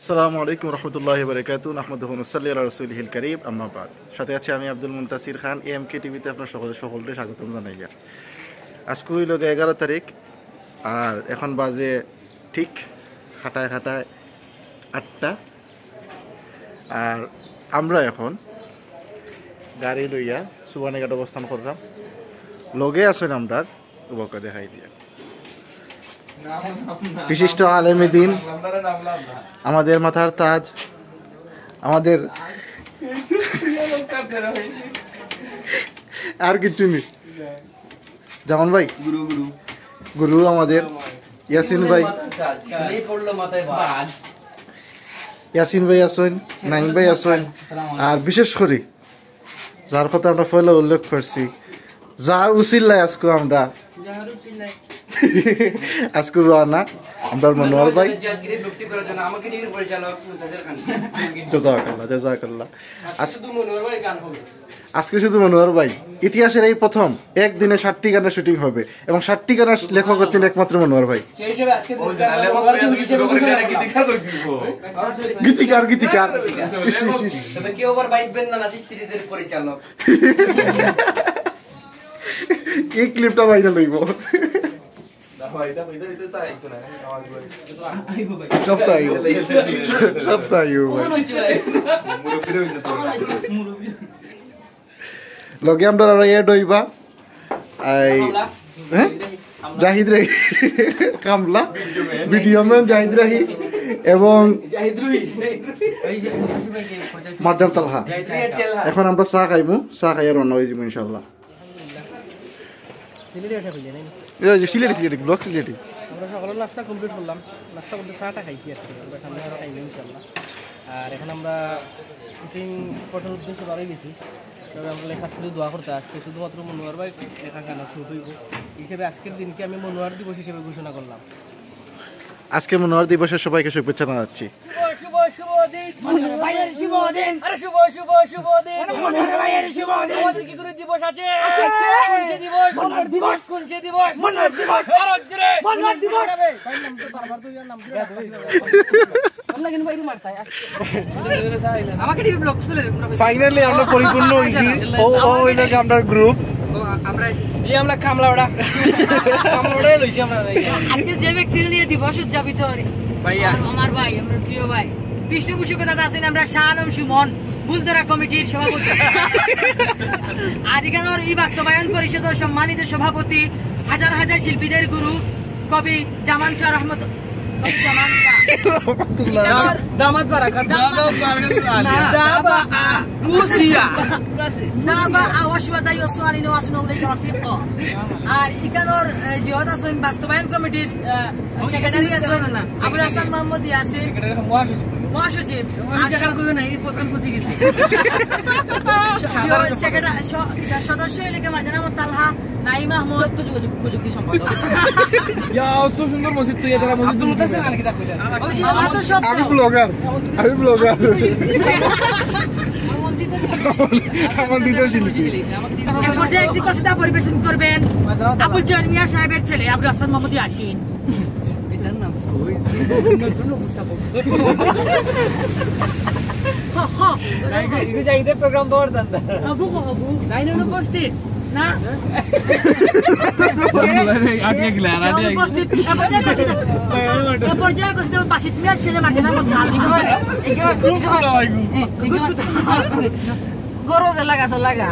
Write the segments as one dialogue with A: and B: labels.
A: আসসালামু আলাইকুম রহমতুল্লাহি বারাকাতুহু নাহমাদুহু ওয়া নুসাল্লি আলা রাসূলিহিল কারীম আম্মা বাদ। সাথে আছি আমি আব্দুল মুনতাসির খান। এএমকে টিভিতে আপনার সকলকে স্বাগতম জানাই। আজকে হইল 11 তারিখ আর এখন বাজে ঠিক খাটায় 8টা। আর আমরা এখন গাড়ি লইয়া সুবানীঘাট অবস্থান করলাম। লগে আছেন আমরা উবকে দেখাই দিয়া বিশিষ্ট আলেমে দিন, আমাদের মাথার তাজ, আমাদের আর কিছু নেই। জামান ভাই গুরু, আমাদের ইয়াসিন ভাই আসেন, নাইম ভাই আসেন। আর বিশেষ করে যার কথা আমরা পয়লা উল্লেখ করছি, যার উসিল্লায় আজকে আমরা আজকে রওনা আমরা মনোয়ার ভাই। জাযাকাল্লাহ। আজকে শুধু মনোয়ার ভাই ইতিহাসের এই প্রথম একদিনে 60টি গানের শুটিং হবে এবং 60টি গানের লেখক হচ্ছেন একমাত্র মনোয়ার ভাই। গীতিকার এই ক্লিপটা ভাইরাল হইব। লগে আমরা এড হইবা জাহিদ রাহি, কামলা ভিডিও ম্যান জাহিদ রাহি এবং মার্জান তালহা। এখন আমরা চা খাইমু, চা খাইয়া রওনা হয়ে যাবো ইনশাল্লাহ। সিলেটি ব্লক সিলেটি
B: আমরা সকালে নাস্তা কমপ্লিট করলাম, নাস্তা করতে চাটা খাইছি আর আমরা সামনে আরও খাইলাম ইনশাল্লাহ। আর এখন আমরা শুটিং স্পটের উদ্দেশ্যে বাড়াই গেছি। তবে আমরা লেখা শুধু দোয়া করতে আজকে শুধুমাত্র মনোয়ার ভাই লেখা গান শুরু হইব হিসেবে আজকের দিনকে আমি মনোয়ার দিবস হিসেবে ঘোষণা করলাম।
A: আজকে মনোয়ার দিবসের সবাইকে শুভেচ্ছা জানাচ্ছি। ফাইনালি আমরা পরিপূর্ণ হয়েছি। আমরা গ্রুপ
B: আমরা কামলাওড়া লইছি আমরা।
C: আজকে যে ব্যক্তি নিয়ে দিবস উদযাপিত করি ভাইয়া আমার ভাই, আমার প্রিয় ভাই পৃষ্ঠপোষকতা আছেন আমরা শাহ আলম সুমন বুলতরা কমিটির সভাপতি। আর এখানে এই বাস্তবায়ন পরিষদের সম্মানিত সভাপতি, হাজার হাজার শিল্পীদের গুরু কবি জামান শাহ রহমত আর ইকানোর জিহাদ আছেন বাস্তবায়ন কমিটির সেক্রেটারি আছেন আবুল হাসান মোহাম্মদ ইয়াসিন, মহাসচিব সদস্য এলাকা মার্জানা তালহা, নাইম আহমদ প্রযুক্তি সম্পাদক।
B: সুন্দর মসজিদ তুই
A: আমি ব্লগার আমন্ত্রিত শিল্পী।
C: পরিবেশন করবেন আবুল জয় মিয়া সাহেবের ছেলে আবুল হাসান মোহাম্মদ ইয়াসিন।
B: প্রোগ্রাম
C: উপস্থিত না ছেলে গরজ লাগা লাগা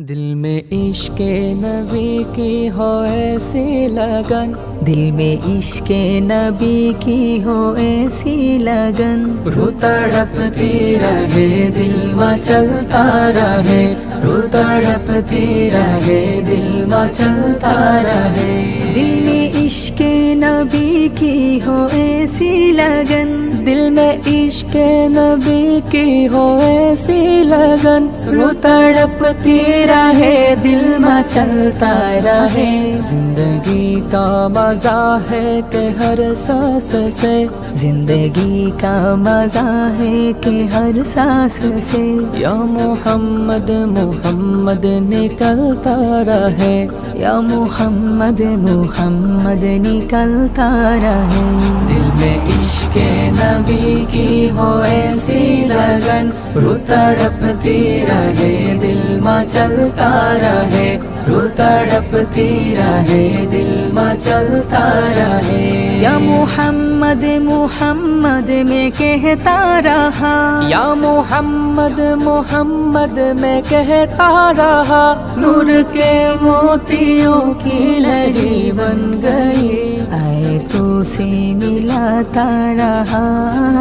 D: दिल में इश्क नबी की हो ऐसी लगन, दिल में इश्क नबी की हो ऐसी लगन, रू तड़पती रहे दिल में चलता रहे, रू तड़पती रहे दिल में चलता रहे, दिल में इश्क नबी की हो ऐसी लगन, दिल में इश्क नबी की हो ऐसी लगन रो तड़पती रहे दिल में चलता रहे जिंदगी का मजा है कि हर सांस से जिंदगी का मजा है कि हर सांस से या मोहम्मद मोहम्मद निकलता रहे या मोहम्मद मोहम्मद निकलता रहे दिल में इश्क नबी की हो ऐसी लगन रो तड़पती रहे दिल में चलता रहे रो तड़पती रहे दिल में चलता रहे या मोहम्मद मोहम्मद में कहता रहा या मोहम्मद मोहम्मद में कहता रहा नूर के मोतियों की लड़ी बन गई आए तो से मिलाता रहा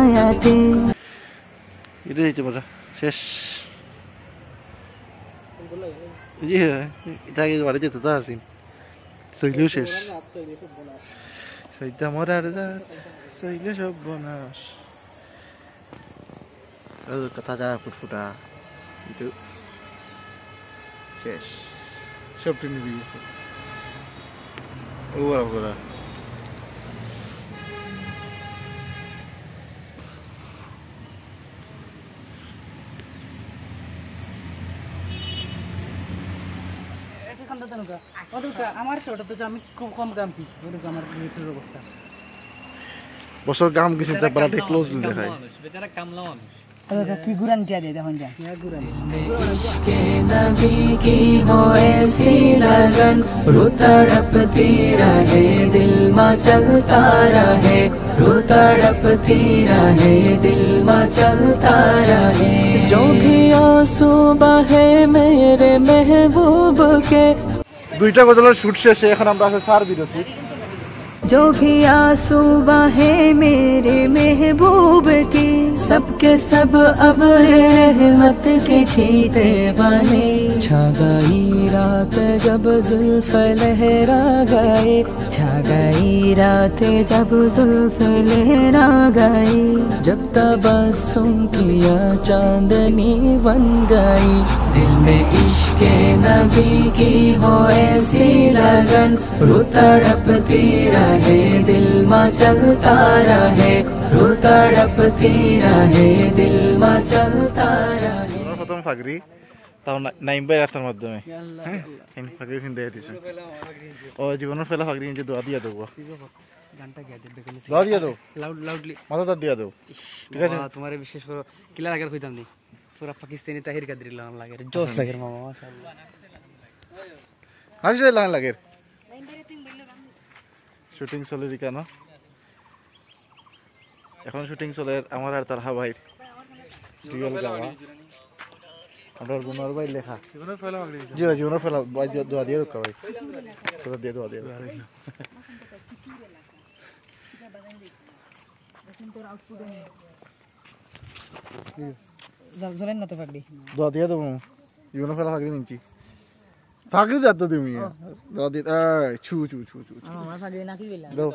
D: आयाते
A: এটা দিতে পারা শেষ জি এটা আগে বাড়ি যেতে তো আসি সইলেও শেষ সইতে আমার আর সইলে সব বনাস কথা যা ফুটফুটা কিন্তু শেষ সব টিনি দিয়েছে ও বড় করা
B: আমার ছোট তো আমি খুব কম কামছি আমার রেটের অবস্থা
A: বছর কাম কিছু তা পারাটে ক্লোজ দেখায়
B: বেচারা কামলাও আমি
C: কি গুরান টিয়া দে দেখুন যা
B: গুরান
D: इश्क नबी की हो ऐसी लगन रो तड़पती रहे दिल में चलता रहे रो तड़पती रहे दिल में चलता रहे जो भी आंसू बहे मेरे महबूब के
A: দুইটা গজলের শুট শেষে এখন আমরা আছে সার বিরতি
D: जो भी आंसू बहे मेरे महबूब की सबके सब अब रहमत के छीते बने छा गई रात जब जुल्फ लहरा गए छा गई रात जब जुल्फ लहरा गई जब तबस्सुम किया चांदनी बन गई दिल में इश्क नबी की हो ऐसी लगन रो तड़पती रहे दिल में चलता रहे रो तड़पती रहे दिल में चलता रहे
A: প্রথম ফাগরি তাও নাইম ভাই রাস্তার মাধ্যমে হ্যাঁ ফাগরি কিনতে দিয়েছে ও জীবনের ফেলা ফাগরি কিনতে দোয়া দিয়ে দেবো
B: গানটা গিয়ে দেবে
A: দোয়া দিয়ে দেবো
B: লাউডলি
A: মাথাটা দিয়ে দেবো ঠিক আছে
B: তোমার বিশেষ করে কিলা লাগার কইতাম নি পুরা পাকিস্তানি তাহির কাদের লাগাম লাগে জোস লাগে মামা মাশাআল্লাহ
A: হাসি লাগান লাগে শুটিং চলে কেন এখন শুটিং চলে আমার আর তার হাবাইর রিয়েল গাওয়া আমরা গুনার ভাই লেখা জীবনের ফেলা জি ভাই জীবনের ফেলা ভাই দোয়া দিয়ে দোকা ভাই তোরা দিয়ে দোয়া দিয়ে
C: জলেন না তো পাগড়ি
A: দোয়া দিয়ে দেবো জীবনের ফেলা ফাগরি নিচ্ছি ফাগরি দাও তো তুমি দোয়া দিয়ে ছু ছু ছু ছু
C: আমার পাগড়ি নাকি বিলা
A: দাও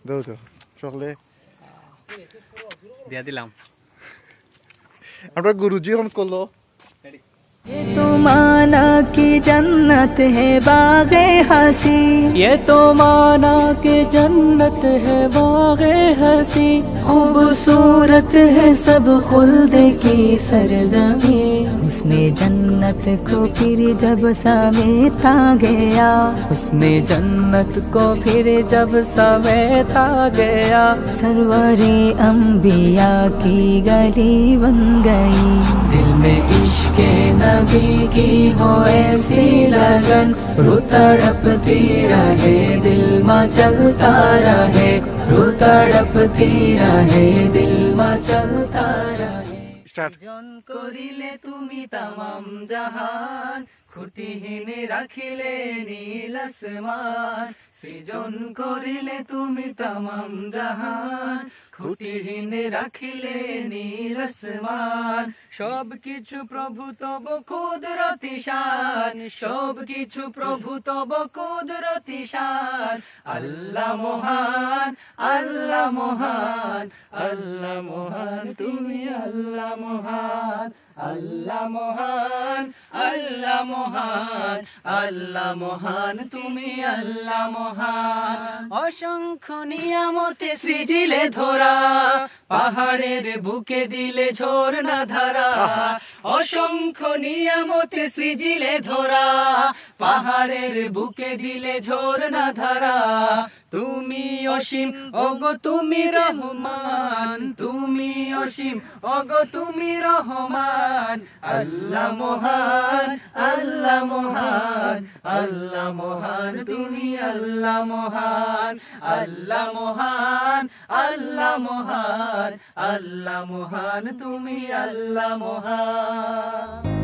A: দাও তো সকলে
B: দিয়া দিলাম
A: আমরা গুরুজি এখন করলো
D: ये तो माना की जन्नत है बाग़े हसी ये तो माना की जन्नत है बाग़े हसी खूबसूरत है सब खुल्द की सरज़मीं उसने जन्नत को फिर जब समेटा गया उसने जन्नत को फिर जब समेटा गया सरवरे अंबिया की गली बन गई दिल में इश्क नबी की हो ऐसी लगन रो तड़पती रहे दिल में चलता रहे रो तड़पती रहे दिल में चलता रहे
A: स्टार्ट
D: करिले तुमी तमाम जहान খুঁটিহীন রাখিলে নীল আসমান সৃজন করিলে তুমি तमाम জাহান খুঁটিহীন রাখিলে নীল আসমান সব কিছু প্রভু তব কুদরতি শান সব কিছু প্রভু তব কুদরতি শান আল্লাহ মহান আল্লাহ মহান আল্লাহ মহান তুমি আল্লাহ মহান আল্লাহ মহান, আল্লাহ মহান, আল্লাহ মহান, তুমি আল্লাহ মহান। অসংখ্য নিয়ামতে সৃজিলে ধরা, পাহাড়ের বুকে দিলে ঝর্ণা ধারা। অসংখ্য নিয়ামতে সৃজিলে ধরা, পাহাড়ের বুকে দিলে ঝর্ণা ধারা। তুমি অসীম ওগো তুমি রহমান, তুমি অসীম ওগো তুমি রহমান। আল্লাহ মহান, আল্লাহ মহান, আল্লাহ মহান, তুমি আল্লাহ মহান। আল্লাহ মহান, আল্লাহ মহান, আল্লাহ মহান, তুমি আল্লাহ মহান।